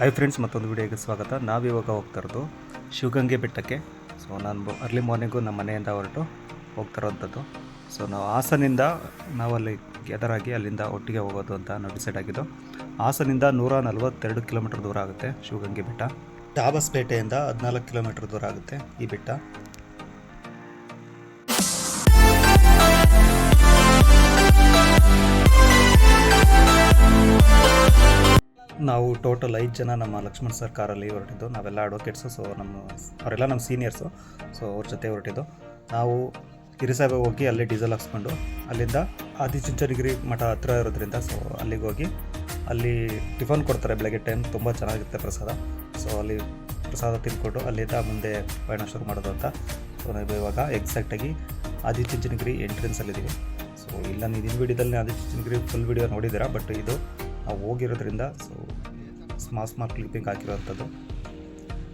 Hi friends, ಮತ್ತೊಂದು ವಿಡಿಯೋಗೆ ಸ್ವಾಗತ. ನಾವಿವಾಗ ಹೋಗ್ತಾ ಇರೋದು ಶಿವಗಂಗೆ ಬೆಟ್ಟಕ್ಕೆ. ಸೊ ನಾನು ಅರ್ಲಿ ಮಾರ್ನಿಂಗು ನಮ್ಮ ಮನೆಯಿಂದ ಹೊರಟು ಹೋಗ್ತಾ ಇರೋವಂಥದ್ದು. ಸೊ ನಾವು ಹಾಸನಿಂದ ನಾವಲ್ಲಿ ಗ್ಯಾದರಾಗಿ ಅಲ್ಲಿಂದ ಒಟ್ಟಿಗೆ ಹೋಗೋದು ಅಂತ ನಾವು ಡಿಸೈಡ್ ಆಗಿದ್ದು. ಹಾಸನಿಂದ 142 ಕಿಲೋಮೀಟರ್ ದೂರ ಆಗುತ್ತೆ ಶಿವಗಂಗೆ ಬೆಟ್ಟ. ಚಾಬಸ್ಪೇಟೆಯಿಂದ 14 ಕಿಲೋಮೀಟರ್ ದೂರ ಆಗುತ್ತೆ ಈ ಬೆಟ್ಟ. ನಾವು ಟೋಟಲ್ 5 ಜನ ನಮ್ಮ ಲಕ್ಷ್ಮಣ್ ಸರ್ ಕಾರಲ್ಲಿ ಹೊರಟಿದ್ದು. ನಾವೆಲ್ಲ ಅಡ್ವೊಕೇಟ್ಸು. ಸೊ ಅವರೆಲ್ಲ ನಮ್ಮ ಸೀನಿಯರ್ಸು. ಸೊ ಅವ್ರ ಜೊತೆ ಹೊರಟಿದ್ದು. ನಾವು ಹಿರಿಸಾಬೆ ಹೋಗಿ ಅಲ್ಲಿ ಡೀಸೆಲ್ ಹಾಕ್ಸ್ಕೊಂಡು ಅಲ್ಲಿಂದ ಆದಿಚುಂಚನಗಿರಿ ಮಠ ಹತ್ತಿರ ಇರೋದ್ರಿಂದ ಸೊ ಅಲ್ಲಿಗೆ ಹೋಗಿ ಅಲ್ಲಿ ಟಿಫನ್ ಕೊಡ್ತಾರೆ ಬೆಳಗ್ಗೆ ಟೈಮ್. ತುಂಬ ಚೆನ್ನಾಗಿರುತ್ತೆ ಪ್ರಸಾದ. ಸೊ ಅಲ್ಲಿ ಪ್ರಸಾದ ತಿಂದ್ಕೊಂಡು ಅಲ್ಲಿಂದ ಮುಂದೆ ಪಯಣ ಶುರು ಮಾಡೋದು ಅಂತ. ಸೊ ನಾವು ಇವಾಗ ಎಕ್ಸಾಕ್ಟಾಗಿ ಆದಿಚುಂಚನಗಿರಿ ಎಂಟ್ರೆನ್ಸಲ್ಲಿದ್ದೀವಿ. ಸೊ ಇಲ್ಲ ನೀವು ಇನ್ ವಿಡಿಯೋದಲ್ಲಿ ಆದಿಚುಂಚನಗಿರಿ ಫುಲ್ ವಿಡಿಯೋ ನೋಡಿದ್ದೀರಾ, ಬಟ್ ಇದು ನಾವು ಹೋಗಿರೋದ್ರಿಂದ ಸೊ ಸ್ಮಾಲ್ ಕ್ಲಿಪ್ಪಿಂಗ್ ಹಾಕಿರೋವಂಥದ್ದು.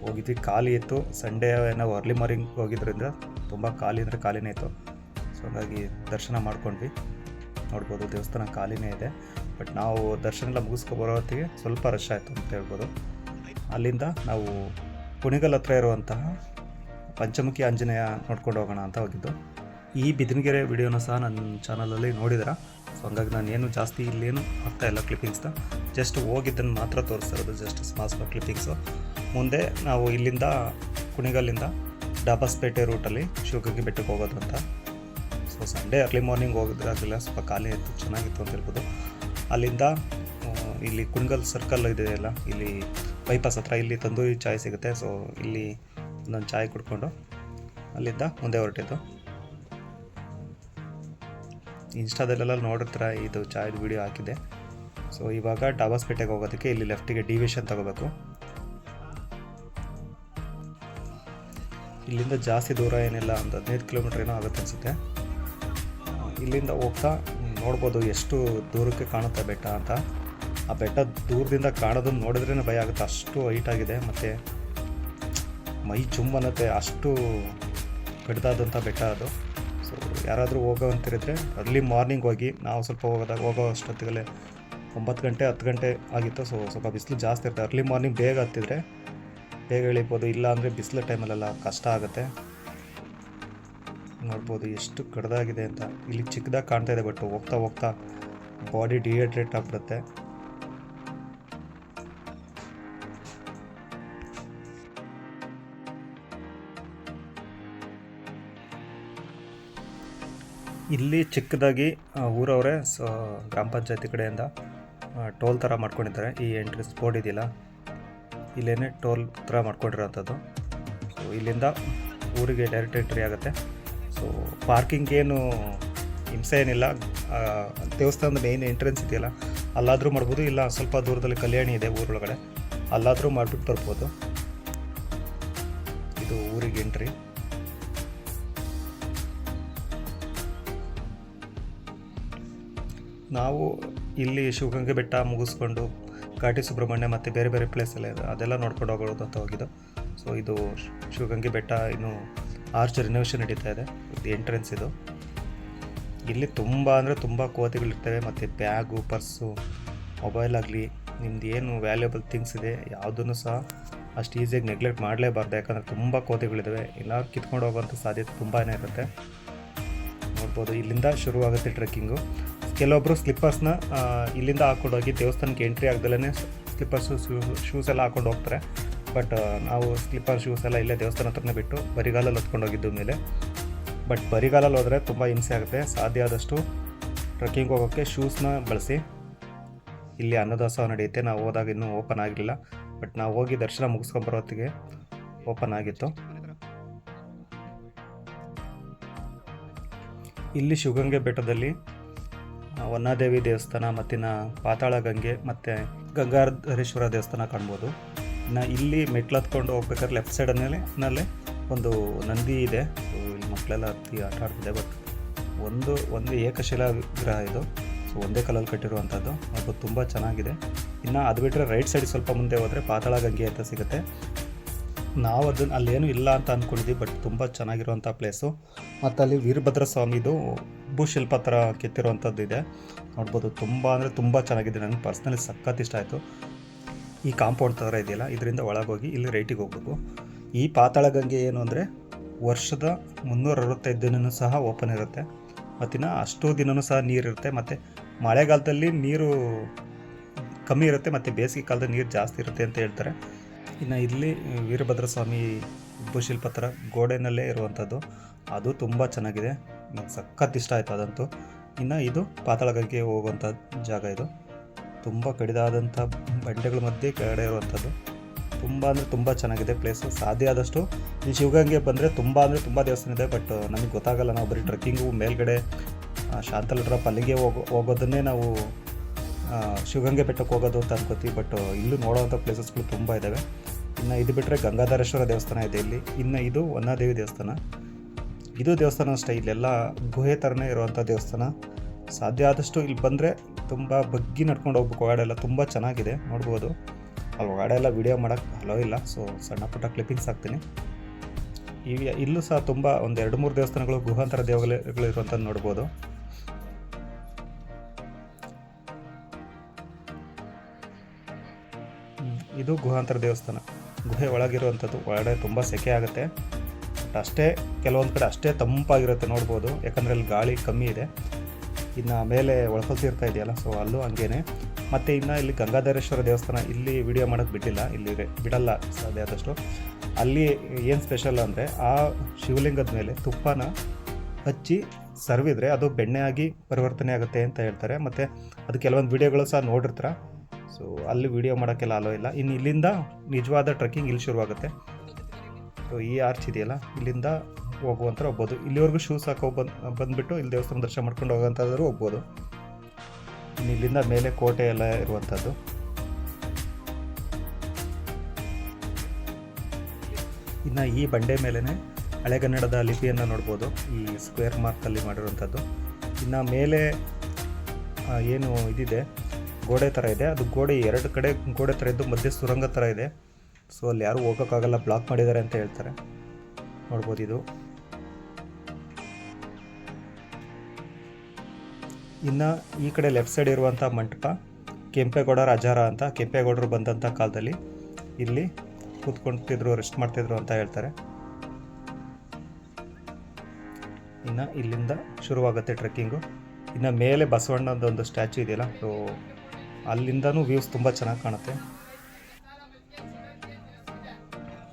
ಹೋಗಿದ್ವಿ, ಖಾಲಿ ಇತ್ತು. ಸಂಡೇ ನಾವು ಅರ್ಲಿ ಮಾರ್ನಿಂಗ್ ಹೋಗಿದ್ದರಿಂದ ತುಂಬ ಖಾಲಿ ಅಂದರೆ ಖಾಲಿನೇ ಇತ್ತು. ಸೊ ಹಾಗಾಗಿ ದರ್ಶನ ಮಾಡ್ಕೊಂಡ್ವಿ. ನೋಡ್ಬೋದು ದೇವಸ್ಥಾನ ಖಾಲಿನೇ ಇದೆ. ಬಟ್ ನಾವು ದರ್ಶನ ಎಲ್ಲ ಮುಗಿಸ್ಕೊಬರೋ ಹೊತ್ತಿಗೆ ಸ್ವಲ್ಪ ರಶ್ ಆಯಿತು ಅಂತ ಹೇಳ್ಬೋದು. ಅಲ್ಲಿಂದ ನಾವು ಕುಣಿಗಲ್ ಹತ್ರ ಇರುವಂತಹ ಪಂಚಮುಖಿ ಆಂಜನೇಯ ನೋಡ್ಕೊಂಡು ಹೋಗೋಣ ಅಂತ ಹೋಗಿದ್ದು. ಈ ಬಿದಿನಗೆರೆ ವಿಡಿಯೋನ ಸಹ ನನ್ನ ಚಾನಲಲ್ಲಿ ನೋಡಿದ್ದೀರಾ. ಸೊ ಹಂಗಾಗಿ ನಾನೇನು ಜಾಸ್ತಿ ಇಲ್ಲೇನು ಆಗ್ತಾಯಿಲ್ಲ ಕ್ಲಿಪ್ಪಿಂಗ್ಸ್ನ. ಜಸ್ಟ್ ಹೋಗಿದ್ದನ್ನು ಮಾತ್ರ ತೋರಿಸ್ತಾ ಇರೋದು, ಜಸ್ಟ್ ಸ್ಮಾಲ್ ಕ್ಲಿಪ್ಪಿಂಗ್ಸು. ಮುಂದೆ ನಾವು ಇಲ್ಲಿಂದ ಕುಣಿಗಲ್ಲಿಂದ ಡಾಬಸ್ಪೇಟೆ ರೂಟಲ್ಲಿ ಶಿವಗಂಗೆ ಬೆಟ್ಟಕ್ಕೆ ಹೋಗೋದು ಅಂತ. ಸೊ ಸಂಡೇ ಅರ್ಲಿ ಮಾರ್ನಿಂಗ್ ಹೋಗೋದಾಗಲಿಲ್ಲ, ಸ್ವಲ್ಪ ಖಾಲಿ ಇತ್ತು, ಚೆನ್ನಾಗಿತ್ತು ಅಂತ ಹೇಳ್ಬೋದು. ಅಲ್ಲಿಂದ ಇಲ್ಲಿ ಕುಣಿಗಲ್ ಸರ್ಕಲ್ ಇದೆಯಲ್ಲ, ಇಲ್ಲಿ ಬೈಪಾಸ್ ಹತ್ರ ಇಲ್ಲಿ ತಂದೂರಿ ಚಾಯ್ ಸಿಗುತ್ತೆ. ಸೊ ಇಲ್ಲಿ ಒಂದೊಂದು ಚಾಯ್ ಕುಡ್ಕೊಂಡು ಅಲ್ಲಿಂದ ಮುಂದೆ ಹೊರಟಿದ್ದು. ಇನ್ಸ್ಟಾದಲ್ಲೆಲ್ಲ ನೋಡಿರ್ತೀರ, ಇದು ಚಾಯ್ದು ವಿಡಿಯೋ ಹಾಕಿದೆ. ಸೊ ಇವಾಗ ಡಾಬಸ್ಪೇಟೆಗೆ ಹೋಗೋದಕ್ಕೆ ಇಲ್ಲಿ ಲೆಫ್ಟಿಗೆ ಡಿವಿಷನ್ ತಗೋಬೇಕು. ಇಲ್ಲಿಂದ ಜಾಸ್ತಿ ದೂರ ಏನಿಲ್ಲ, ಒಂದು 15 ಕಿಲೋಮೀಟ್ರ್ ಏನೋ ಆಗುತ್ತೆ ಅನಿಸುತ್ತೆ. ಇಲ್ಲಿಂದ ಹೋಗ್ತಾ ನೋಡ್ಬೋದು ಎಷ್ಟು ದೂರಕ್ಕೆ ಕಾಣುತ್ತೆ ಬೆಟ್ಟ ಅಂತ. ಆ ಬೆಟ್ಟ ದೂರದಿಂದ ಕಾಣೋದನ್ನು ನೋಡಿದ್ರೇ ಭಯ ಆಗುತ್ತೆ, ಅಷ್ಟು ಹೈಟ್ ಆಗಿದೆ. ಮತ್ತು ಮೈ ಜುಮ್ ಅನ್ನತ್ತೆ, ಅಷ್ಟು ಕಡ್ದಾದಂಥ ಬೆಟ್ಟ ಅದು. ಸೊ ಯಾರಾದರೂ ಹೋಗೋವಂತಿರಿದ್ರೆ ಅರ್ಲಿ ಮಾರ್ನಿಂಗ್ ಹೋಗಿ. ನಾವು ಸ್ವಲ್ಪ ಹೋಗೋ ಅಷ್ಟೊತ್ತಿಗಲೇ 9 ಗಂಟೆ 10 ಗಂಟೆ ಆಗಿತ್ತು. ಸೊ ಸ್ವಲ್ಪ ಬಿಸಿಲು ಜಾಸ್ತಿ ಇರುತ್ತೆ. ಅರ್ಲಿ ಮಾರ್ನಿಂಗ್ ಬೇಗ ಹತ್ತಿದ್ರೆ ಬೇಗ ಇಳಿಬೋದು, ಇಲ್ಲ ಅಂದರೆ ಬಿಸಿಲು ಟೈಮಲ್ಲೆಲ್ಲ ಕಷ್ಟ ಆಗುತ್ತೆ. ನೋಡ್ಬೋದು ಎಷ್ಟು ಕಡ್ದಾಗಿದೆ ಅಂತ. ಇಲ್ಲಿ ಚಿಕ್ಕದಾಗಿ ಕಾಣ್ತಾ ಇದೆ, ಬಟ್ ಹೋಗ್ತಾ ಹೋಗ್ತಾ ಬಾಡಿ ಡಿಹೈಡ್ರೇಟ್ ಆಗಿಬಿಡುತ್ತೆ. ಇಲ್ಲಿ ಚಿಕ್ಕದಾಗಿ ಊರವರೇ ಸೊ ಗ್ರಾಮ ಪಂಚಾಯತಿ ಕಡೆಯಿಂದ ಟೋಲ್ ಥರ ಮಾಡ್ಕೊಂಡಿದ್ದಾರೆ. ಈ ಎಂಟ್ರೆನ್ಸ್ ಬೋರ್ಡ್ ಇದೆಯಲ್ಲ, ಇಲ್ಲೇ ಟೋಲ್ ಥರ ಮಾಡ್ಕೊಂಡಿರೋವಂಥದ್ದು. ಸೊ ಇಲ್ಲಿಂದ ಊರಿಗೆ ಡೈರೆಕ್ಟ್ ಎಂಟ್ರಿ ಆಗುತ್ತೆ. ಸೊ ಪಾರ್ಕಿಂಗ್ ಏನು ಹಿಂಸೆ ಏನಿಲ್ಲ. ದೇವಸ್ಥಾನದ ಮೇನ್ ಎಂಟ್ರೆನ್ಸ್ ಇದೆಯಲ್ಲ, ಅಲ್ಲಾದರೂ ಮಾಡ್ಬೋದು, ಇಲ್ಲ ಸ್ವಲ್ಪ ದೂರದಲ್ಲಿ ಕಲ್ಯಾಣಿ ಇದೆ ಊರೊಳಗಡೆ, ಅಲ್ಲಾದರೂ ಮಾಡಿಬಿಟ್ಟು ಬರ್ಬೋದು. ಇದು ಊರಿಗೆ ಎಂಟ್ರಿ. ನಾವು ಇಲ್ಲಿ ಶಿವಗಂಗೆ ಬೆಟ್ಟ ಮುಗಿಸ್ಕೊಂಡು ಘಾಟಿ ಸುಬ್ರಹ್ಮಣ್ಯ ಮತ್ತು ಬೇರೆ ಬೇರೆ ಪ್ಲೇಸೆಲ್ಲ ಇದೆ, ಅದೆಲ್ಲ ನೋಡ್ಕೊಂಡು ಹೋಗೋದು ಅಂತ ಹೋಗಿದ್ದು. ಸೊ ಇದು ಶಿವಗಂಗೆ ಬೆಟ್ಟ ಇನ್ನು ಆರ್ಚ್ ರಿನೋವೇಷನ್ ನಡೀತಾ ಇದೆ. ಇದು ಎಂಟ್ರೆನ್ಸ್ ಇದು. ಇಲ್ಲಿ ತುಂಬ ಅಂದರೆ ತುಂಬ ಕೋತಿಗಳಿರ್ತವೆ. ಮತ್ತು ಬ್ಯಾಗು, ಪರ್ಸು, ಮೊಬೈಲ್ ಆಗಲಿ, ನಿಮ್ದು ಏನು ವ್ಯಾಲ್ಯೂಬಲ್ ಥಿಂಗ್ಸ್ ಇದೆ ಯಾವುದನ್ನು ಸಹ ಅಷ್ಟು ಈಸಿಯಾಗಿ ನೆಗ್ಲೆಕ್ಟ್ ಮಾಡಲೇಬಾರ್ದು. ಯಾಕಂದರೆ ತುಂಬ ಕೋತಿಗಳಿದ್ದಾವೆ, ಎಲ್ಲರೂ ಕಿತ್ಕೊಂಡು ಹೋಗೋವಂಥ ಸಾಧ್ಯತೆ ತುಂಬಾ ಇರುತ್ತೆ. ನೋಡ್ಬೋದು ಇಲ್ಲಿಂದ ಶುರುವಾಗುತ್ತೆ ಟ್ರೆಕ್ಕಿಂಗು. ಕೆಲವೊಬ್ಬರು ಸ್ಲಿಪ್ಪರ್ಸ್ನ ಇಲ್ಲಿಂದ ಹಾಕ್ಕೊಂಡೋಗಿ ದೇವಸ್ಥಾನಕ್ಕೆ ಎಂಟ್ರಿ ಆಗ್ದಲೇ ಸ್ಲಿಪ್ಪರ್ಸು ಶೂಸ್ ಎಲ್ಲ ಹಾಕ್ಕೊಂಡು ಹೋಗ್ತಾರೆ. ಬಟ್ ನಾವು ಸ್ಲಿಪ್ಪರ್ ಶೂಸ್ ಎಲ್ಲ ಇಲ್ಲೇ ದೇವಸ್ಥಾನ ಹತ್ರನೇ ಬಿಟ್ಟು ಬರಿಗಾಲಲ್ಲಿ ಹೊತ್ಕೊಂಡು ಹೋಗಿದ್ದು ಮೇಲೆ. ಬಟ್ ಬರಿಗಾಲಲ್ಲಿ ಹೋದರೆ ತುಂಬ ಹಿಂಸೆ ಆಗುತ್ತೆ. ಸಾಧ್ಯ ಆದಷ್ಟು ಟ್ರೆಕ್ಕಿಂಗ್ ಹೋಗೋಕ್ಕೆ ಶೂಸ್ನ ಬಳಸಿ. ಇಲ್ಲಿ ಅನ್ನದಾಸೋಹ ನಡೆಯುತ್ತೆ. ನಾವು ಹೋದಾಗ ಇನ್ನೂ ಓಪನ್ ಆಗಿರಲಿಲ್ಲ, ಬಟ್ ನಾವು ಹೋಗಿ ದರ್ಶನ ಮುಗಿಸ್ಕೊಂಬರೋತ್ತಿಗೆ ಓಪನ್ ಆಗಿತ್ತು. ಇಲ್ಲಿ ಶಿವಗಂಗೆ ಬೆಟ್ಟದಲ್ಲಿ ವನ್ನಾದೇವಿ ದೇವಸ್ಥಾನ, ಮತ್ತಿನ ಪಾತಾಳ ಗಂಗೆ ಮತ್ತು ಗಂಗಾಧರೇಶ್ವರ ದೇವಸ್ಥಾನ ಕಾಣ್ಬೋದು. ಇನ್ನು ಇಲ್ಲಿ ಮೆಟ್ಲು ಹತ್ಕೊಂಡು ಹೋಗ್ಬೇಕಾದ್ರೆ ಲೆಫ್ಟ್ ಸೈಡಲ್ಲೇ ಒಂದು ನಂದಿ ಇದೆ. ಸೊ ಇಲ್ಲಿ ಮಕ್ಕಳೆಲ್ಲ ಹತ್ತಿ ಆಟ ಆಡ್ತಿದೆ. ಬಟ್ ಒಂದು ಏಕಶಿಲಾ ವಿಗ್ರಹ ಇದು. ಸೊ ಒಂದೇ ಕಲ್ಲಲ್ಲಿ ಕಟ್ಟಿರುವಂಥದ್ದು. ಅದು ತುಂಬ ಚೆನ್ನಾಗಿದೆ. ಇನ್ನು ಅದು ಬಿಟ್ಟರೆ ರೈಟ್ ಸೈಡ್ ಸ್ವಲ್ಪ ಮುಂದೆ ಹೋದರೆ ಪಾತಾಳ ಗಂಗೆ ಅಂತ ಸಿಗುತ್ತೆ. ನಾವು ಅದನ್ನು ಅಲ್ಲೇನೂ ಇಲ್ಲ ಅಂತ ಅಂದ್ಕೊಂಡಿದ್ವಿ, ಬಟ್ ತುಂಬ ಚೆನ್ನಾಗಿರುವಂಥ ಪ್ಲೇಸು. ಮತ್ತು ಅಲ್ಲಿ ವೀರಭದ್ರ ಸ್ವಾಮಿದು ಭೂಶಿಲ್ಪ ಥರ ಕೆತ್ತಿರುವಂಥದ್ದು ಇದೆ. ನೋಡ್ಬೋದು ತುಂಬ ಅಂದರೆ ತುಂಬ ಚೆನ್ನಾಗಿದೆ. ನನಗೆ ಪರ್ಸ್ನಲಿ ಸಖತ್ ಇಷ್ಟ ಆಯಿತು. ಈ ಕಾಂಪೌಂಡ್ ಥರ ಇದೆಯಲ್ಲ, ಇದರಿಂದ ಒಳಗೋಗಿ ಇಲ್ಲಿ ರೈಟಿಗೆ ಹೋಗ್ಬೇಕು. ಈ ಪಾತಾಳಗಂಗೆ ಏನು ಅಂದರೆ ವರ್ಷದ 365 ದಿನವೂ ಸಹ ಓಪನ್ ಇರುತ್ತೆ. ಮತ್ತಿನ್ನು ಅಷ್ಟು ದಿನವೂ ಸಹ ನೀರಿರುತ್ತೆ. ಮತ್ತು ಮಳೆಗಾಲದಲ್ಲಿ ನೀರು ಕಮ್ಮಿ ಇರುತ್ತೆ ಮತ್ತು ಬೇಸಿಗೆ ಕಾಲದಲ್ಲಿ ನೀರು ಜಾಸ್ತಿ ಇರುತ್ತೆ ಅಂತ ಹೇಳ್ತಾರೆ. ಇನ್ನು ಇಲ್ಲಿ ವೀರಭದ್ರ ಸ್ವಾಮಿ ಉಬ್ಬುಶಿಲ್ಪ ಥರ ಗೋಡೆನಲ್ಲೇ ಇರುವಂಥದ್ದು, ಅದು ತುಂಬ ಚೆನ್ನಾಗಿದೆ. ನನಗೆ ಸಖತ್ ಇಷ್ಟ ಆಯಿತು ಅದಂತೂ. ಇನ್ನು ಇದು ಪಾತಾಳಗಂಗೆ ಹೋಗುವಂಥ ಜಾಗ. ಇದು ತುಂಬ ಕಡಿದಾದಂಥ ಬಂಡೆಗಳ ಮಧ್ಯೆ ಕೆಳಗಡೆ ಇರುವಂಥದ್ದು. ತುಂಬ ಅಂದರೆ ತುಂಬ ಚೆನ್ನಾಗಿದೆ ಪ್ಲೇಸು. ಸಾಧ್ಯ ಆದಷ್ಟು ಈ ಶಿವಗಂಗೆ ಬಂದರೆ ತುಂಬ ಅಂದರೆ ತುಂಬ ದೇವಸ್ಥಾನ ಇದೆ, ಬಟ್ ನಮಗೆ ಗೊತ್ತಾಗಲ್ಲ. ನಾವು ಬರೀ ಟ್ರೆಕ್ಕಿಂಗು ಮೇಲ್ಗಡೆ ಶಾಂತಲ ಡ್ರಾಪ್ ಅಲ್ಲಿಗೆ ಹೋಗೋದನ್ನೇ ನಾವು ಶಿವಗಂಗೆ ಬೆಟ್ಟಕ್ಕೆ ಹೋಗೋದು ಅಂತ ಅನ್ಕೋತೀವಿ. ಬಟ್ ಇಲ್ಲೂ ನೋಡೋವಂಥ ಪ್ಲೇಸಸ್ಗಳು ತುಂಬ ಇದ್ದಾವೆ. ಇನ್ನು ಇದು ಬಿಟ್ಟರೆ ಗಂಗಾಧರೇಶ್ವರ ದೇವಸ್ಥಾನ ಇದೆ ಇಲ್ಲಿ. ಇನ್ನು ಇದು ವನ್ನಾದೇವಿ ದೇವಸ್ಥಾನ. ಇದು ದೇವಸ್ಥಾನ ಅಷ್ಟೇ, ಇಲ್ಲೆಲ್ಲ ಗುಹೆ ಥರನೇ ಇರುವಂಥ ದೇವಸ್ಥಾನ. ಸಾಧ್ಯ ಆದಷ್ಟು ಇಲ್ಲಿ ಬಂದರೆ ತುಂಬ ಬಗ್ಗಿ ನಡ್ಕೊಂಡು ಹೋಗ್ಬೇಕು. ಒಳಗಡೆ ಎಲ್ಲ ತುಂಬ ಚೆನ್ನಾಗಿದೆ, ನೋಡ್ಬೋದು. ಅಲ್ಲಿ ಒಳಗಡೆ ಎಲ್ಲ ವೀಡಿಯೋ ಮಾಡೋಕ್ಕೆ ಅಲೋ ಇಲ್ಲ, ಸೊ ಸಣ್ಣ ಪುಟ್ಟ ಕ್ಲಿಪ್ಪಿಂಗ್ಸ್ ಹಾಕ್ತೀನಿ. ಇಲ್ಲೂ ಸಹ ತುಂಬ ಒಂದು 2-3 ದೇವಸ್ಥಾನಗಳು ಗುಹಾಂತರ ದೇವಗಳು ಇರುವಂಥದ್ದು ನೋಡ್ಬೋದು. ಇದು ಗುಹಾಂತರ ದೇವಸ್ಥಾನ, ಗುಹೆ ಒಳಗಿರುವಂಥದ್ದು. ಒಳಗಡೆ ತುಂಬ ಸೆಕೆ ಆಗುತ್ತೆ, ಬಟ್ ಅಷ್ಟೇ ಕೆಲವೊಂದು ಕಡೆ ಅಷ್ಟೇ ತಂಪಾಗಿರುತ್ತೆ, ನೋಡ್ಬೋದು. ಯಾಕಂದರೆ ಅಲ್ಲಿ ಗಾಳಿ ಕಮ್ಮಿ ಇದೆ. ಇನ್ನು ಮೇಲೆ ಒಳಕಲ್ತಿರ್ತಾ ಇದೆಯಲ್ಲ, ಸೊ ಅಲ್ಲೂ ಹಂಗೇನೆ. ಮತ್ತು ಇನ್ನು ಇಲ್ಲಿ ಗಂಗಾಧರೇಶ್ವರ ದೇವಸ್ಥಾನ, ಇಲ್ಲಿ ವಿಡಿಯೋ ಮಾಡೋಕ್ಕೆ ಬಿಟ್ಟಿಲ್ಲ, ಇಲ್ಲಿ ಬಿಡಲ್ಲ ಸಾಧ್ಯ ಆದಷ್ಟು. ಅಲ್ಲಿ ಏನು ಸ್ಪೆಷಲ್ ಅಂದರೆ ಆ ಶಿವಲಿಂಗದ ಮೇಲೆ ತುಪ್ಪನ ಹಚ್ಚಿ ಸರ್ವಿದ್ರೆ ಅದು ಬೆಣ್ಣೆ ಆಗಿ ಪರಿವರ್ತನೆ ಆಗುತ್ತೆ ಅಂತ ಹೇಳ್ತಾರೆ. ಮತ್ತು ಅದು ಕೆಲವೊಂದು ವೀಡಿಯೋಗಳು ಸಹ ನೋಡಿರ್ತಾರೆ. ಸೊ ಅಲ್ಲಿ ವಿಡಿಯೋ ಮಾಡೋಕ್ಕೆಲ್ಲ ಅಲೋ ಇಲ್ಲ. ಇನ್ನು ಇಲ್ಲಿಂದ ನಿಜವಾದ ಟ್ರೆಕ್ಕಿಂಗ್ ಇಲ್ಲಿ ಶುರುವಾಗುತ್ತೆ. ಸೊ ಈ ಆರ್ಚ್ ಇದೆಯಲ್ಲ, ಇಲ್ಲಿಂದ ಹೋಗುವಂಥ ಹೋಗ್ಬೋದು. ಇಲ್ಲಿವರೆಗೂ ಶೂಸ್ ಹಾಕೋ ಬಂದುಬಿಟ್ಟು ಇಲ್ಲಿ ದೇವಸ್ಥಾನ ದರ್ಶನ ಮಾಡ್ಕೊಂಡು ಹೋಗೋಂಥದ್ರು ಹೋಗ್ಬೋದು. ಇನ್ನು ಇಲ್ಲಿಂದ ಮೇಲೆ ಕೋಟೆ ಎಲ್ಲ ಇರುವಂಥದ್ದು. ಇನ್ನು ಈ ಬಂಡೆ ಮೇಲೇ ಹಳೆಗನ್ನಡದ ಲಿಪಿಯನ್ನು ನೋಡ್ಬೋದು, ಈ ಸ್ಕ್ವೇರ್ ಮಾರ್ಕಲ್ಲಿ ಮಾಡಿರುವಂಥದ್ದು. ಇನ್ನು ಮೇಲೆ ಏನು ಇದಿದೆ ಗೋಡೆ ಥರ ಇದೆ, ಅದು ಗೋಡೆ 2 ಕಡೆ ಗೋಡೆ ಥರ ಇದ್ದು ಮಧ್ಯೆ ಸುರಂಗ ಥರ ಇದೆ. ಸೊ ಅಲ್ಲಿ ಯಾರೂ ಹೋಗೋಕ್ಕಾಗಲ್ಲ, ಬ್ಲಾಕ್ ಮಾಡಿದ್ದಾರೆ ಅಂತ ಹೇಳ್ತಾರೆ, ನೋಡ್ಬೋದು. ಇದು ಇನ್ನು ಈ ಕಡೆ ಲೆಫ್ಟ್ ಸೈಡ್ ಇರುವಂಥ ಮಂಟಪ ಕೆಂಪೇಗೌಡರ ಅಜಾರ ಅಂತ. ಕೆಂಪೇಗೌಡರು ಬಂದಂಥ ಕಾಲದಲ್ಲಿ ಇಲ್ಲಿ ಕೂತ್ಕೊಳ್ತಿದ್ರು, ರೆಸ್ಟ್ ಮಾಡ್ತಿದ್ರು ಅಂತ ಹೇಳ್ತಾರೆ. ಇನ್ನು ಇಲ್ಲಿಂದ ಶುರುವಾಗುತ್ತೆ ಟ್ರೆಕ್ಕಿಂಗು. ಇನ್ನು ಮೇಲೆ ಬಸವಣ್ಣದೊಂದು ಸ್ಟ್ಯಾಚು ಇದೆಯಲ್ಲ, ಸೊ ಅಲ್ಲಿಂದನೂ ವ್ಯೂಸ್ ತುಂಬ ಚೆನ್ನಾಗಿ ಕಾಣುತ್ತೆ.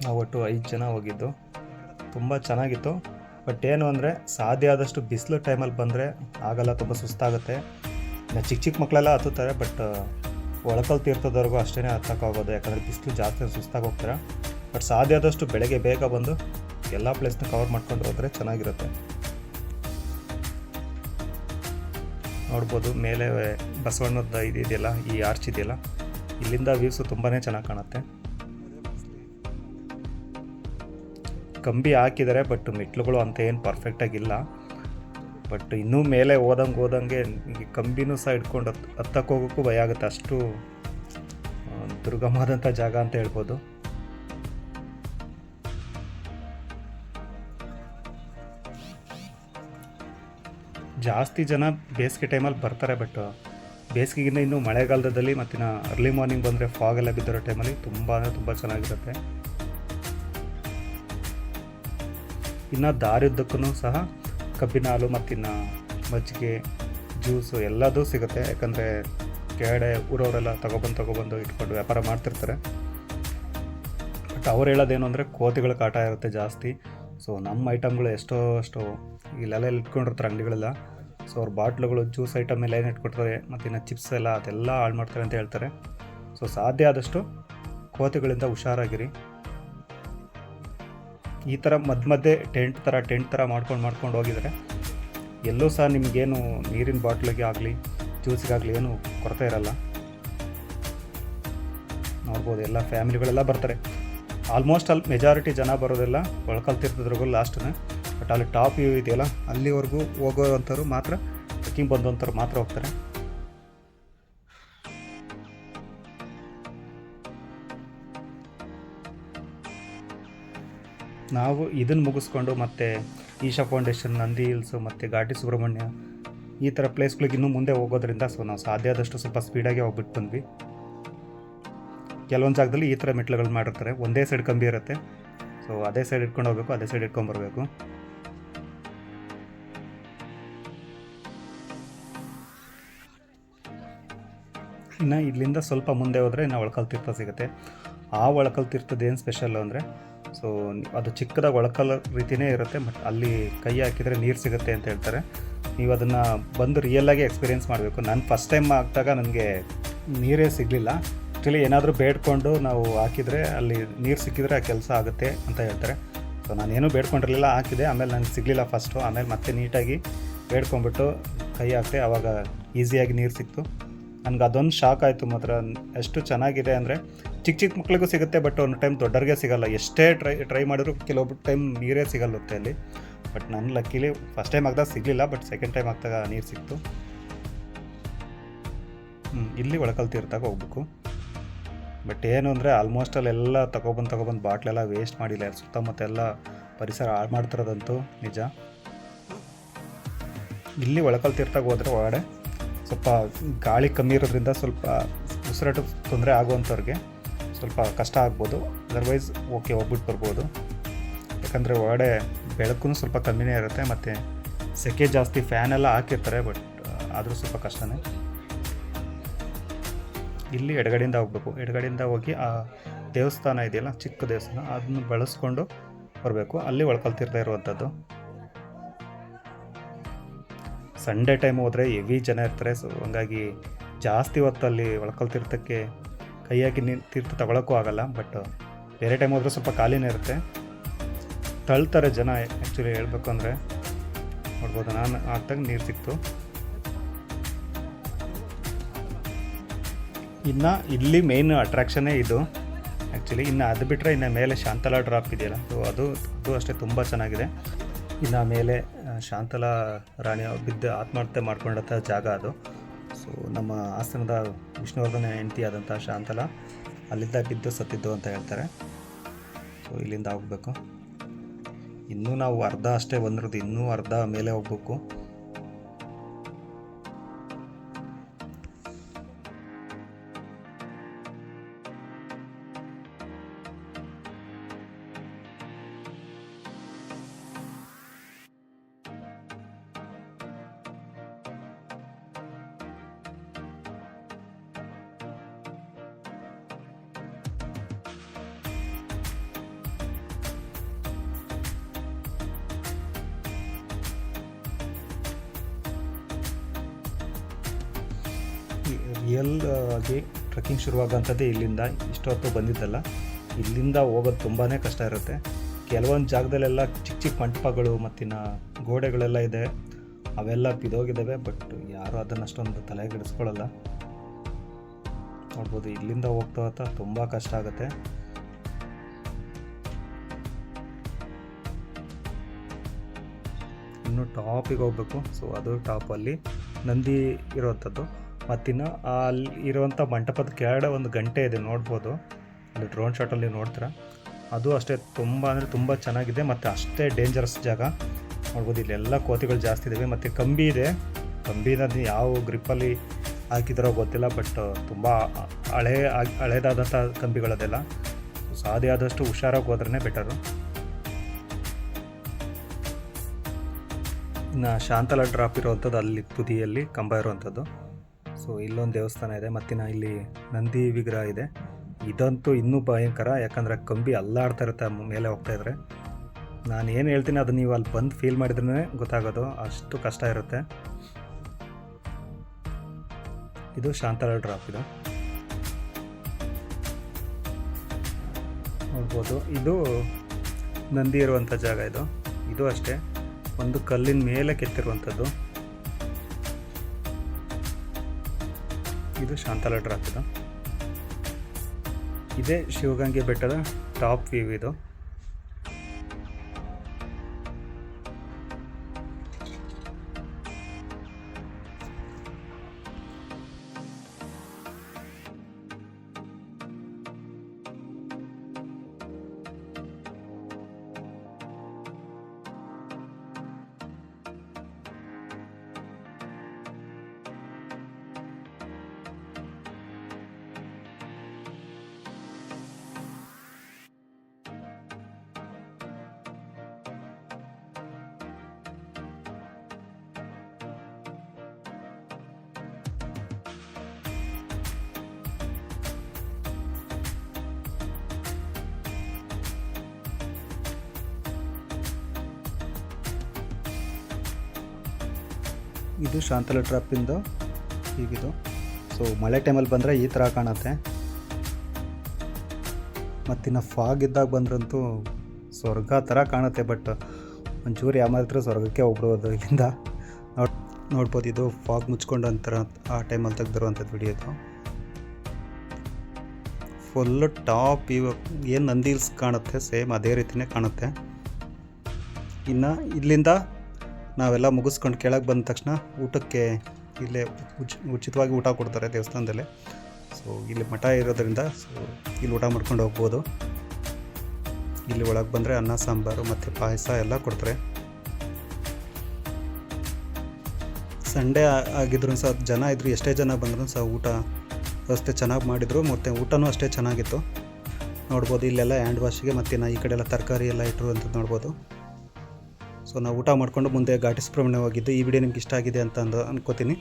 ನಾವು ಒಟ್ಟು 5 ಜನ ಹೋಗಿದ್ದು, ತುಂಬ ಚೆನ್ನಾಗಿತ್ತು. ಬಟ್ ಏನು ಅಂದರೆ ಸಾಧ್ಯ ಆದಷ್ಟು ಬಿಸಿಲು ಟೈಮಲ್ಲಿ ಬಂದರೆ ಆಗಲ್ಲ, ತುಂಬ ಸುಸ್ತಾಗುತ್ತೆ. ಚಿಕ್ಕ ಚಿಕ್ಕ ಮಕ್ಕಳೆಲ್ಲ ಹತ್ತುತ್ತಾರೆ, ಬಟ್ ಒಳಕಲ್ ತೀರ್ಥದವರೆಗೂ ಅಷ್ಟೇ ಹತ್ತಕ್ಕಾಗೋದು, ಯಾಕಂದರೆ ಬಿಸಿಲು ಜಾಸ್ತಿ ಸುಸ್ತಾಗಿ ಹೋಗ್ತಾರೆ. ಬಟ್ ಸಾಧ್ಯ ಆದಷ್ಟು ಬೆಳಗ್ಗೆ ಬೇಗ ಬಂದು ಎಲ್ಲ ಪ್ಲೇಸ್ನ ಕವರ್ ಮಾಡ್ಕೊಂಡು ಹೋದರೆ ಚೆನ್ನಾಗಿರುತ್ತೆ. ನೋಡ್ಬೋದು ಮೇಲೆ ಬಸವಣ್ಣದ ಇದೆಯಲ್ಲ, ಈ ಆರ್ಚ್ ಇದೆಯಲ್ಲ, ಇಲ್ಲಿಂದ ವ್ಯೂಸು ತುಂಬಾ ಚೆನ್ನಾಗಿ ಕಾಣುತ್ತೆ. ಕಂಬಿ ಹಾಕಿದ್ದಾರೆ, ಬಟ್ ಮೆಟ್ಲುಗಳು ಅಂತ ಏನು ಪರ್ಫೆಕ್ಟಾಗಿಲ್ಲ. ಬಟ್ ಇನ್ನೂ ಮೇಲೆ ಹೋದಂಗೆ ಈ ಕಂಬಿನೂ ಸಹ ಇಟ್ಕೊಂಡು ಹತ್ತಕ್ಕೆ ಹೋಗೋಕ್ಕೂ ಭಯ ಆಗುತ್ತೆ, ಅಷ್ಟು ದುರ್ಗಮವಾದಂಥ ಜಾಗ ಅಂತ ಹೇಳ್ಬೋದು. ಜಾಸ್ತಿ ಜನ ಬೇಸಿಗೆ ಟೈಮಲ್ಲಿ ಬರ್ತಾರೆ, ಬಟ್ ಬೇಸಿಗೆಗಿಂತ ಇನ್ನೂ ಮಳೆಗಾಲದಲ್ಲಿ ಮತ್ತು ಅರ್ಲಿ ಮಾರ್ನಿಂಗ್ ಬಂದರೆ ಫಾಗ್ ಎಲ್ಲ ಬಿದ್ದಿರೋ ಟೈಮಲ್ಲಿ ತುಂಬ ಅಂದರೆ ತುಂಬ ಚೆನ್ನಾಗಿರುತ್ತೆ. ಇನ್ನು ದಾರಿಯುದ್ದಕ್ಕೂ ಸಹ ಕಬ್ಬಿನ ಹಾಲು ಮತ್ತಿನ್ನು ಮಜ್ಜಿಗೆ, ಜ್ಯೂಸು ಎಲ್ಲದೂ ಸಿಗುತ್ತೆ. ಯಾಕಂದರೆ ಕೆಳಗಡೆ ಊರವರೆಲ್ಲ ತಗೊಬಂದು ಇಟ್ಕೊಂಡು ವ್ಯಾಪಾರ ಮಾಡ್ತಿರ್ತಾರೆ. ಬಟ್ ಅವ್ರು ಹೇಳೋದೇನು ಅಂದರೆ ಕೋತಿಗಳ ಕಾಟ ಇರುತ್ತೆ ಜಾಸ್ತಿ. ಸೊ ನಮ್ಮ ಐಟಮ್ಗಳು ಅಷ್ಟು ಇಲ್ಲೆಲ್ಲ ಇಟ್ಕೊಂಡಿರ್ತಾರೆ ಅಂಗಡಿಗಳೆಲ್ಲ. ಸೊ ಅವ್ರ ಬಾಟ್ಲುಗಳು, ಜ್ಯೂಸ್ ಐಟಮ್ ಎಲ್ಲ ಏನು ಇಟ್ಕೊಡ್ತಾರೆ, ಮತ್ತು ಚಿಪ್ಸ್ ಎಲ್ಲ ಅದೆಲ್ಲ ಹಾಳು ಮಾಡ್ತಾರೆ ಅಂತ ಹೇಳ್ತಾರೆ. ಸೊ ಸಾಧ್ಯ ಆದಷ್ಟು ಕೋತಿಗಳಿಂದ ಹುಷಾರಾಗಿರಿ. ಈ ಥರ ಮಧ್ಯೆ ಟೆಂಟ್ ಥರ ಮಾಡ್ಕೊಂಡು ಹೋಗಿದರೆ ಎಲ್ಲೂ ಸಹ ನಿಮಗೇನು ನೀರಿನ ಬಾಟ್ಲಿಗೆ ಆಗಲಿ ಜ್ಯೂಸಿಗಾಗಲಿ ಏನು ಕೊರತೆ ಇರಲ್ಲ. ನೋಡ್ಬೋದು, ಎಲ್ಲ ಫ್ಯಾಮಿಲಿಗಳೆಲ್ಲ ಬರ್ತಾರೆ. ಆಲ್ಮೋಸ್ಟ್ ಅಲ್ಲಿ ಮೆಜಾರಿಟಿ ಜನ ಬರೋದೆಲ್ಲ ಒಳಕಲ್ ತೀರ್ಥದ್ರಿಗೂ ಲಾಸ್ಟ್ನೇ. ಬಟ್ ಅಲ್ಲಿ ಟಾಪ್ ವ್ಯೂ ಇದೆಯಲ್ಲ, ಅಲ್ಲಿವರೆಗೂ ಹೋಗೋವಂಥವ್ರು ಮಾತ್ರ, ಟ್ರೆಕ್ಕಿಂಗ್ ಬಂದಂಥವ್ರು ಮಾತ್ರ ಹೋಗ್ತಾರೆ. ನಾವು ಇದನ್ನು ಮುಗಿಸ್ಕೊಂಡು ಮತ್ತೆ ಈಶಾ ಫೌಂಡೇಶನ್, ನಂದಿ ಹಿಲ್ಸು ಮತ್ತು ಘಾಟಿ ಸುಬ್ರಹ್ಮಣ್ಯ ಈ ಥರ ಪ್ಲೇಸ್ಗಳಿಗೆ ಇನ್ನೂ ಮುಂದೆ ಹೋಗೋದ್ರಿಂದ ಸೊ ನಾವು ಸಾಧ್ಯ ಆದಷ್ಟು ಸ್ವಲ್ಪ ಸ್ಪೀಡಾಗಿ ಹೋಗ್ಬಿಟ್ಟು ಬಂದ್ವಿ. ಕೆಲವೊಂದು ಜಾಗದಲ್ಲಿ ಈ ಥರ ಮೆಟ್ಲುಗಳು ಮಾಡಿರ್ತಾರೆ, ಒಂದೇ ಸೈಡ್ ಕಂಬಿ ಇರುತ್ತೆ. ಸೊ ಅದೇ ಸೈಡ್ ಇಟ್ಕೊಂಡು ಹೋಗಬೇಕು, ಅದೇ ಸೈಡ್ ಇಟ್ಕೊಂಡ್ಬರ್ಬೇಕು. ಇನ್ನು ಇಲ್ಲಿಂದ ಸ್ವಲ್ಪ ಮುಂದೆ ಹೋದರೆ ಇನ್ನು ಒಳಕಲ್ ತೀರ್ಥ ಸಿಗುತ್ತೆ. ಆ ಒಳಕಲ್ ತೀರ್ಥದ ಏನು ಸ್ಪೆಷಲ್ಲು ಅಂದರೆ, ಸೊ ಅದು ಚಿಕ್ಕದಾಗಿ ಒಳಕಲ್ ರೀತಿಯೇ ಇರುತ್ತೆ, ಬಟ್ ಅಲ್ಲಿ ಕೈ ಹಾಕಿದರೆ ನೀರು ಸಿಗುತ್ತೆ ಅಂತ ಹೇಳ್ತಾರೆ. ನೀವು ಅದನ್ನು ಬಂದು ರಿಯಲ್ಲಾಗಿ ಎಕ್ಸ್ಪೀರಿಯೆನ್ಸ್ ಮಾಡಬೇಕು. ನಾನು ಫಸ್ಟ್ ಟೈಮ್ ಹಾಕಿದಾಗ ನನಗೆ ನೀರೇ ಸಿಗಲಿಲ್ಲ. ಆ್ಯಕ್ಚುಲಿ ಏನಾದರೂ ಬೇಡ್ಕೊಂಡು ನಾವು ಹಾಕಿದರೆ ಅಲ್ಲಿ ನೀರು ಸಿಕ್ಕಿದರೆ ಆ ಕೆಲಸ ಆಗುತ್ತೆ ಅಂತ ಹೇಳ್ತಾರೆ. ಸೊ ನಾನೇನು ಬೇಡ್ಕೊಂಡಿರಲಿಲ್ಲ, ಹಾಕಿದೆ. ಆಮೇಲೆ ನನಗೆ ಸಿಗಲಿಲ್ಲ ಫಸ್ಟು. ಆಮೇಲೆ ಮತ್ತೆ ನೀಟಾಗಿ ಬೇಡ್ಕೊಂಬಿಟ್ಟು ಕೈ ಹಾಕಿದೆ, ಆವಾಗ ಈಸಿಯಾಗಿ ನೀರು ಸಿಕ್ತು. ನನಗೆ ಅದೊಂದು ಶಾಕ್ ಆಯಿತು ಮಾತ್ರ. ಎಷ್ಟು ಚೆನ್ನಾಗಿದೆ ಅಂದರೆ, ಚಿಕ್ಕ ಮಕ್ಳಿಗೂ ಸಿಗುತ್ತೆ, ಬಟ್ ಒಂದು ಟೈಮ್ ದೊಡ್ಡರಿಗೆ ಸಿಗೋಲ್ಲ. ಎಷ್ಟೇ ಟ್ರೈ ಮಾಡಿದ್ರು ಕೆಲವೊಬ್ಬರು ಟೈಮ್ ನೀರೇ ಸಿಗಲ್ಲುತ್ತೆ ಅಲ್ಲಿ. ಬಟ್ ನನ್ನ ಲಕ್ಕಿಲಿ ಫಸ್ಟ್ ಟೈಮ್ ಹಾಕಿದಾಗ ಸಿಗಲಿಲ್ಲ, ಬಟ್ ಸೆಕೆಂಡ್ ಟೈಮ್ ಹಾಕಿದಾಗ ನೀರು ಸಿಕ್ತು. ಇಲ್ಲಿ ಒಳಕಲ್ ತೀರ್ಥಕ್ಕೆ ಹೋಗ್ಬೇಕು. ಬಟ್ ಏನು ಅಂದರೆ ಆಲ್ಮೋಸ್ಟ್ ಅಲ್ಲೆಲ್ಲ ತಗೊಬಂದು ಬಾಟ್ಲೆಲ್ಲ ವೇಸ್ಟ್ ಮಾಡಿಲ್ಲ. ಸುತ್ತಮುತ್ತ ಎಲ್ಲ ಪರಿಸರ ಹಾಳು ಮಾಡ್ತಿರೋದಂತೂ ನಿಜ. ಇಲ್ಲಿ ಒಳಕಲ್ ತೀರ್ಥಕ್ಕೆ ಹೋದರೆ ಒಳಗಡೆ ಸ್ವಲ್ಪ ಗಾಳಿ ಕಮ್ಮಿ ಇರೋದ್ರಿಂದ ಸ್ವಲ್ಪ ಉಸಿರಾಟ ತೊಂದರೆ ಆಗುವಂಥವ್ರಿಗೆ ಸ್ವಲ್ಪ ಕಷ್ಟ ಆಗ್ಬೋದು. ಅದರ್ವೈಸ್ ಓಕೆ, ಹೋಗ್ಬಿಟ್ಟು ಬರ್ಬೋದು. ಯಾಕಂದರೆ ಒಳಗಡೆ ಬೆಳಕು ಸ್ವಲ್ಪ ಕಮ್ಮಿನೇ ಇರುತ್ತೆ, ಮತ್ತು ಸೆಕೆ ಜಾಸ್ತಿ, ಫ್ಯಾನೆಲ್ಲ ಹಾಕಿರ್ತಾರೆ, ಬಟ್ ಆದರೂ ಸ್ವಲ್ಪ ಕಷ್ಟನೇ. ಇಲ್ಲಿ ಎಡಗಡೆಯಿಂದ ಹೋಗಬೇಕು. ಎಡಗಡೆಯಿಂದ ಹೋಗಿ ಆ ದೇವಸ್ಥಾನ ಇದೆಯಲ್ಲ, ಚಿಕ್ಕ ದೇವಸ್ಥಾನ, ಅದನ್ನು ಬಳಸ್ಕೊಂಡು ಬರಬೇಕು. ಅಲ್ಲಿ ಒಳಕಲ್ ತೀರ್ಥ ಇರುವಂಥದ್ದು. ಸಂಡೇ ಟೈಮ್ ಹೋದರೆ ಹೆವಿ ಜನ ಇರ್ತಾರೆ. ಸೊ ಹಂಗಾಗಿ ಜಾಸ್ತಿ ಹೊತ್ತು ಅಲ್ಲಿ ಒಳಕಲ್ ತೀರ್ಥಕ್ಕೆ ಕೈ ಹಾಕಿ ತೀರ್ಥ ತಗೊಳ್ಳೋಕ್ಕೂ ಆಗೋಲ್ಲ. ಬಟ್ ಬೇರೆ ಟೈಮ್ ಹೋದರೆ ಸ್ವಲ್ಪ ಖಾಲಿನೇ ಇರುತ್ತೆ. ತಳ್ತಾರೆ ಜನ. ಆ್ಯಕ್ಚುಲಿ ಹೇಳಬೇಕು ಅಂದರೆ ನೋಡ್ಬೋದು, ನಾನು ಹಾಕ್ದಾಗ ನೀರು ಸಿಕ್ತು. ಇನ್ನು ಇಲ್ಲಿ ಮೇನ್ ಅಟ್ರಾಕ್ಷನ್ನೇ ಇದು ಆ್ಯಕ್ಚುಲಿ. ಇನ್ನು ಅದು ಬಿಟ್ಟರೆ ಇನ್ನು ಮೇಲೆ ಶಾಂತಲಾ ಡ್ರಾಪ್ ಇದೆಯಲ್ಲ, ಸೊ ಅದು ಅಷ್ಟೇ ತುಂಬ ಚೆನ್ನಾಗಿದೆ. ಇನ್ನು ಮೇಲೆ ಶಾಂತಲಾ ರಾಣಿ ಬಿದ್ದು ಆತ್ಮಹತ್ಯೆ ಮಾಡ್ಕೊಂಡಂಥ ಜಾಗ ಅದು. ಸೊ ನಮ್ಮ ಆಸ್ಥಾನದ ವಿಷ್ಣುವರ್ಧನ ಹೆಂಡತಿ ಆದಂಥ ಶಾಂತಲಾ ಅಲ್ಲಿಂದ ಬಿದ್ದು ಸತ್ತಿದ್ದು ಅಂತ ಹೇಳ್ತಾರೆ. ಸೊ ಇಲ್ಲಿಂದ ಹೋಗಬೇಕು. ಇನ್ನೂ ನಾವು ಅರ್ಧ ಅಷ್ಟೇ ಬಂದಿರೋದು, ಇನ್ನೂ ಅರ್ಧ ಮೇಲೆ ಹೋಗ್ಬೇಕು. ರಿಯಲ್ ಆಗಿ ಟ್ರೆಕ್ಕಿಂಗ್ ಶುರುವಾಗೋಂಥದ್ದೇ ಇಲ್ಲಿಂದ. ಇಷ್ಟೊತ್ತು ಬಂದಿದ್ದಲ್ಲ, ಇಲ್ಲಿಂದ ಹೋಗೋದು ತುಂಬಾ ಕಷ್ಟ ಇರುತ್ತೆ. ಕೆಲವೊಂದು ಜಾಗದಲ್ಲೆಲ್ಲ ಚಿಕ್ಕ ಮಂಟಪಗಳು ಮತ್ತಿನ ಗೋಡೆಗಳೆಲ್ಲ ಇದೆ, ಅವೆಲ್ಲ ಬಿದೋಗಿದ್ದಾವೆ. ಬಟ್ ಯಾರು ಅದನ್ನು ಅಷ್ಟೊಂದು ತಲೆಗೆಡಿಸ್ಕೊಳ್ಳಲ್ಲ. ನೋಡ್ಬೋದು, ಇಲ್ಲಿಂದ ಹೋಗ್ತಾ ತುಂಬ ಕಷ್ಟ ಆಗುತ್ತೆ. ಇನ್ನು ಟಾಪಿಗೆ ಹೋಗ್ಬೇಕು. ಸೊ ಅದು ಟಾಪಲ್ಲಿ ನಂದಿ ಇರೋವಂಥದ್ದು. ಮತ್ತಿನ್ನು ಅಲ್ಲಿ ಇರುವಂಥ ಮಂಟಪದ ಕೆಳಗಡೆ ಒಂದು ಗಂಟೆ ಇದೆ, ನೋಡ್ಬೋದು. ಅಲ್ಲಿ ಡ್ರೋನ್ ಶಾಟಲ್ಲಿ ನೋಡ್ತೀರಾ. ಅದು ಅಷ್ಟೇ ತುಂಬ ಅಂದರೆ ತುಂಬ ಚೆನ್ನಾಗಿದೆ, ಮತ್ತು ಅಷ್ಟೇ ಡೇಂಜರಸ್ ಜಾಗ. ನೋಡ್ಬೋದು, ಇಲ್ಲೆಲ್ಲ ಕೋತಿಗಳು ಜಾಸ್ತಿ ಇದ್ದಾವೆ, ಮತ್ತು ಕಂಬಿ ಇದೆ. ಕಂಬಿನ ಯಾವ ಗ್ರಿಪ್ಪಲ್ಲಿ ಹಾಕಿದಾರೋ ಗೊತ್ತಿಲ್ಲ, ಬಟ್ ತುಂಬ ಹಳೇದಾದಂಥ ಕಂಬಿಗಳದೆಲ್ಲ. ಸಾಧ್ಯ ಆದಷ್ಟು ಹುಷಾರಾಗಿ ಹೋದ್ರೇ ಬೆಟರು. ಇನ್ನು ಶಾಂತಲಾ ಡ್ರಾಪ್ ಇರುವಂಥದ್ದು ಅಲ್ಲಿ ತುದಿಯಲ್ಲಿ ಕಂಬ ಇರುವಂಥದ್ದು. ಸೊ ಇಲ್ಲೊಂದು ದೇವಸ್ಥಾನ ಇದೆ, ಮತ್ತಿನ ಇಲ್ಲಿ ನಂದಿ ವಿಗ್ರಹ ಇದೆ. ಇದಂತೂ ಇನ್ನೂ ಭಯಂಕರ, ಯಾಕಂದರೆ ಕಂಬಿ ಅಲ್ಲಾಡ್ತಾ ಇರುತ್ತೆ ಮೇಲೆ ಹೋಗ್ತಾಯಿದ್ರೆ. ನಾನು ಏನು ಹೇಳ್ತೀನಿ ಅದು ನೀವು ಅಲ್ಲಿ ಬಂದು ಫೀಲ್ ಮಾಡಿದ್ರೇ ಗೊತ್ತಾಗೋದು, ಅಷ್ಟು ಕಷ್ಟ ಇರುತ್ತೆ. ಇದು ಶಾಂತಲಾ ಡ್ರಾಪ್. ಇದು ನೋಡ್ಬೋದು, ಇದು ನಂದಿ ಇರುವಂಥ ಜಾಗ. ಇದು ಅಷ್ಟೇ ಒಂದು ಕಲ್ಲಿನ ಮೇಲೆ ಕೆತ್ತಿರುವಂಥದ್ದು. ಇದು ಶಾಂತಲಾ ಡ್ರಾಪ್. ಇದೇ ಶಿವಗಂಗೆ ಬೆಟ್ಟದ ಟಾಪ್ ವ್ಯೂ ಇದು. ಇದು ಶಾಂತಲ ಟ್ರಾಪಿಂದು ಹೀಗಿದು. ಸೊ ಮಳೆ ಟೈಮಲ್ಲಿ ಬಂದರೆ ಈ ಥರ ಕಾಣುತ್ತೆ. ಮತ್ತಿನ್ನು ಫಾಗ್ ಇದ್ದಾಗ ಬಂದ್ರಂತೂ ಸ್ವರ್ಗ ಥರ ಕಾಣುತ್ತೆ. ಬಟ್ ಒಂಚೂರು ಯಾಮಾತ್ರ ಸ್ವರ್ಗಕ್ಕೆ ಹೋಗ್ಬಿಡೋದು ಇಲ್ಲಿಂದ. ನೋಡ್ಬೋದು, ಇದು ಫಾಗ್ ಮುಚ್ಕೊಂಡು ಅಂತರ ಆ ಟೈಮಲ್ಲಿ ತೆಗೆದಿರುವಂಥದ್ದು ವಿಡಿಯೋ ಇದು. ಫುಲ್ಲು ಟಾಪ್ ಇವಾಗ ಏನು ನಂದಿ ಹಿಲ್ಸ್ ಕಾಣುತ್ತೆ ಸೇಮ್ ಅದೇ ರೀತಿಯೇ ಕಾಣುತ್ತೆ. ಇನ್ನು ಇಲ್ಲಿಂದ ನಾವೆಲ್ಲ ಮುಗಿಸ್ಕೊಂಡು ಕೆಳಗೆ ಬಂದ ತಕ್ಷಣ ಊಟಕ್ಕೆ ಇಲ್ಲೇ ಉಚಿತವಾಗಿ ಊಟ ಕೊಡ್ತಾರೆ ದೇವಸ್ಥಾನದಲ್ಲೇ. ಸೊ ಇಲ್ಲಿ ಮಠ ಇರೋದ್ರಿಂದ ಸೊ ಇಲ್ಲಿ ಊಟ ಮಾಡ್ಕೊಂಡು ಹೋಗ್ಬೋದು. ಇಲ್ಲಿ ಒಳಗೆ ಬಂದರೆ ಅನ್ನ ಸಾಂಬಾರು ಮತ್ತು ಪಾಯಸ ಎಲ್ಲ ಕೊಡ್ತಾರೆ. ಸಂಡೇ ಆಗಿದ್ರು ಸಹ ಜನ ಇದ್ದರು, ಎಷ್ಟೇ ಜನ ಬಂದರೂ ಸಹ ಊಟ ವ್ಯವಸ್ಥೆ ಚೆನ್ನಾಗಿ ಮಾಡಿದರು. ಮತ್ತು ಊಟನೂ ಅಷ್ಟೇ ಚೆನ್ನಾಗಿತ್ತು. ನೋಡ್ಬೋದು ಇಲ್ಲೆಲ್ಲ ಹ್ಯಾಂಡ್ ವಾಶಿಗೆ ಮತ್ತು ಈ ಕಡೆ ಎಲ್ಲ ತರಕಾರಿ ಎಲ್ಲ ಇಟ್ಟರು ಅಂತ ನೋಡ್ಬೋದು. ಸೊ ನಾವು ಊಟ ಮಾಡಿಕೊಂಡು ಮುಂದೆ ಘಾಟಿ ಸುಬ್ರಹ್ಮಣ್ಯ ಹೋಗಿದ್ದು. ಈ ವಿಡಿಯೋ ನಿಮ್ಗೆ ಇಷ್ಟ ಆಗಿದೆ ಅಂತ ಅನ್ಕೋತೀನಿ.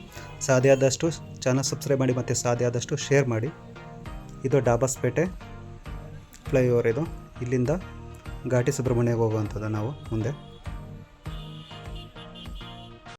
ಸಾಧ್ಯ ಆದಷ್ಟು ಚಾನಲ್ ಸಬ್ಸ್ಕ್ರೈಬ್ ಮಾಡಿ ಮತ್ತು ಸಾಧ್ಯ ಆದಷ್ಟು ಶೇರ್ ಮಾಡಿ. ಇದು ಡಾಬಾಸ್ಪೇಟೆ ಫ್ಲೈಓವರ್ ಇದು. ಇಲ್ಲಿಂದ ಘಾಟಿ ಸುಬ್ರಹ್ಮಣ್ಯಕ್ಕೆ ಹೋಗುವಂಥದ್ದು ನಾವು ಮುಂದೆ.